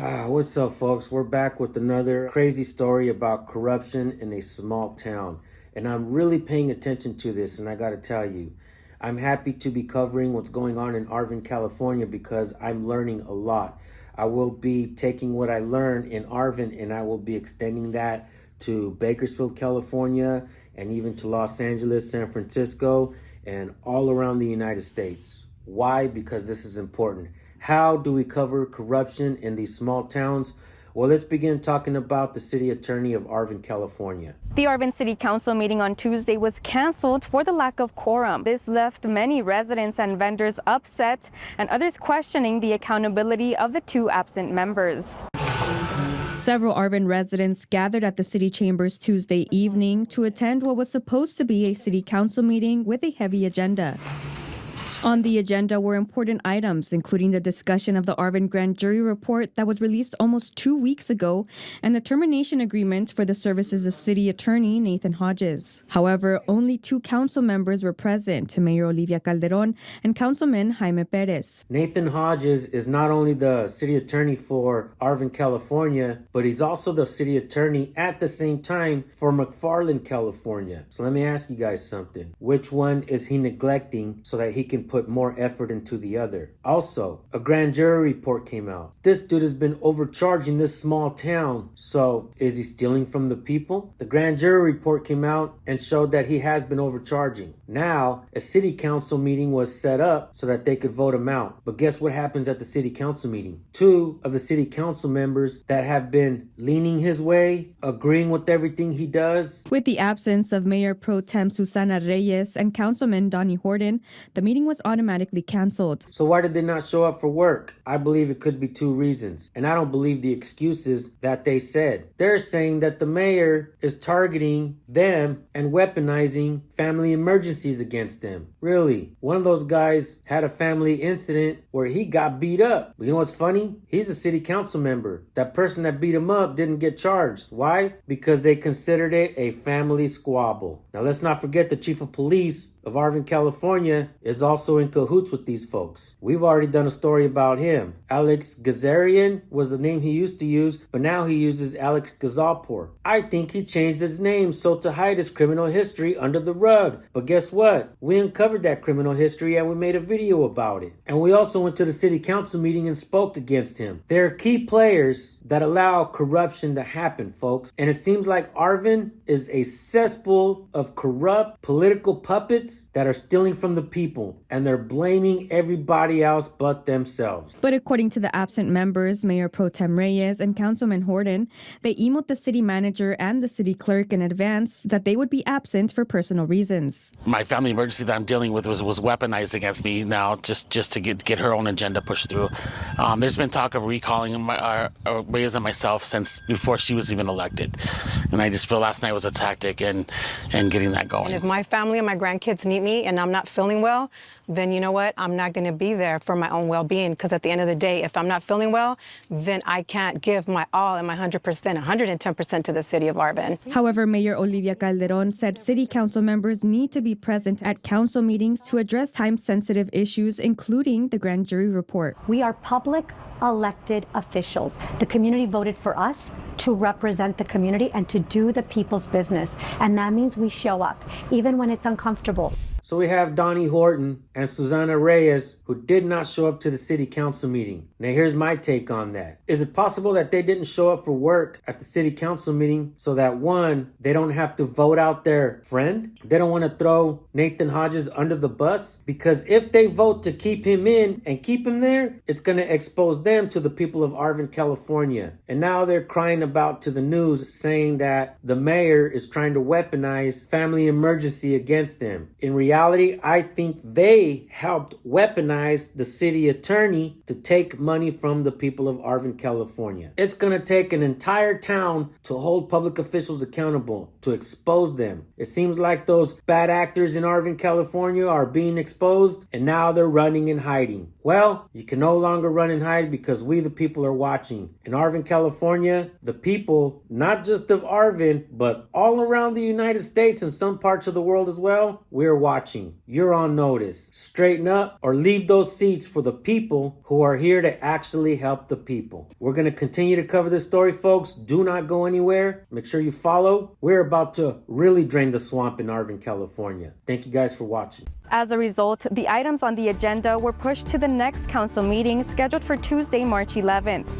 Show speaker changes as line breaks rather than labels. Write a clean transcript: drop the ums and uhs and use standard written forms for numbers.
What's up, folks? We're back with another crazy story about corruption in a small town. And I'm really paying attention to this, and I gotta tell you, I'm happy to be covering what's going on in Arvin, California, because I'm learning a lot. I will be taking what I learned in Arvin and I will be extending that to Bakersfield, California, and even to Los Angeles, San Francisco, and all around the United States. Why? Because this is important. How do we cover corruption in these small towns? Well, let's begin talking about the city attorney of Arvin, California.
The Arvin City Council meeting on Tuesday was canceled for the lack of quorum. This left many residents and vendors upset and others questioning the accountability of the two absent members. Several Arvin residents gathered at the city chambers Tuesday evening to attend what was supposed to be a city council meeting with a heavy agenda. On the agenda were important items, including the discussion of the Arvin grand jury report that was released almost 2 weeks ago and the termination agreement for the services of city attorney Nathan Hodges. However, only two council members were present, Mayor Olivia Calderon and Councilman Jaime Perez.
Nathan Hodges is not only the city attorney for Arvin, California, but he's also the city attorney at the same time for McFarland, California. So let me ask you guys something. Which one is he neglecting so that he can put more effort into the other? Also, a grand jury report came out. This dude has been overcharging this small town. So is he stealing from the people? The grand jury report came out and showed that he has been overcharging. Now, a city council meeting was set up so that they could vote him out. But guess what happens at the city council meeting? Two of the city council members that have been leaning his way, agreeing with everything he does.
With the absence of Mayor Pro Tem Susana Reyes and Councilman Donnie Horton, the meeting was automatically canceled.
So why did they not show up for work? I believe it could be two reasons. And I don't believe the excuses that they said. They're saying that the mayor is targeting them and weaponizing family emergencies against them. Really, one of those guys had a family incident where he got beat up. But you know what's funny? He's a city council member. That person that beat him up didn't get charged. Why? Because they considered it a family squabble. Now let's not forget the chief of police of Arvin, California is also in cahoots with these folks. We've already done a story about him. Alex Gazarian was the name he used to use, but now he uses Alex Gazalpur. I think he changed his name so to hide his criminal history under the rug. But guess what? We uncovered that criminal history and we made a video about it. And we also went to the city council meeting and spoke against him. There are key players that allow corruption to happen, folks. And it seems like Arvin is a cesspool of corrupt political puppets that are stealing from the people, and they're blaming everybody else but themselves.
But according to the absent members, Mayor Pro Tem Reyes and Councilman Horton, they emailed the city manager and the city clerk in advance that they would be absent for personal reasons.
My family emergency that I'm dealing with was weaponized against me now just to get her own agenda pushed through. There's been talk of recalling Reyes and myself since before she was even elected. And I just feel last night was a tactic and getting that going.
And if my family and my grandkids need me and I'm not feeling well, then you know what? I'm not going to be there for my own well-being, because at the end of the day, if I'm not feeling well, then I can't give my all and my 100%, 110% to the city of Arvin.
However, Mayor Olivia Calderon said city council members need to be present at council meetings to address time-sensitive issues, including the grand jury report.
We are public elected officials. The community voted for us to represent the community and to do the people's business. And that means we show up, even when it's uncomfortable.
So we have Donnie Horton and Susana Reyes who did not show up to the city council meeting. Now here's my take on that. Is it possible that they didn't show up for work at the city council meeting so that, one, they don't have to vote out their friend? They don't want to throw Nathan Hodges under the bus? Because if they vote to keep him in and keep him there, it's going to expose them to the people of Arvin, California. And now they're crying about to the news saying that the mayor is trying to weaponize family emergency against them. In reality, I think they helped weaponize the city attorney to take money from the people of Arvin, California. It's going to take an entire town to hold public officials accountable, to expose them. It seems like those bad actors in Arvin, California are being exposed, and now they're running and hiding. Well, you can no longer run and hide because we, the people, are watching. In Arvin, California, the people, not just of Arvin, but all around the United States and some parts of the world as well, we're watching. You're on notice. Straighten up or leave those seats for the people who are here to actually help the people. We're going to continue to cover this story, folks. Do not go anywhere. Make sure you follow. We're about to really drain the swamp in Arvin, California. Thank you guys for watching.
As a result, the items on the agenda were pushed to the next council meeting scheduled for Tuesday, March 11th.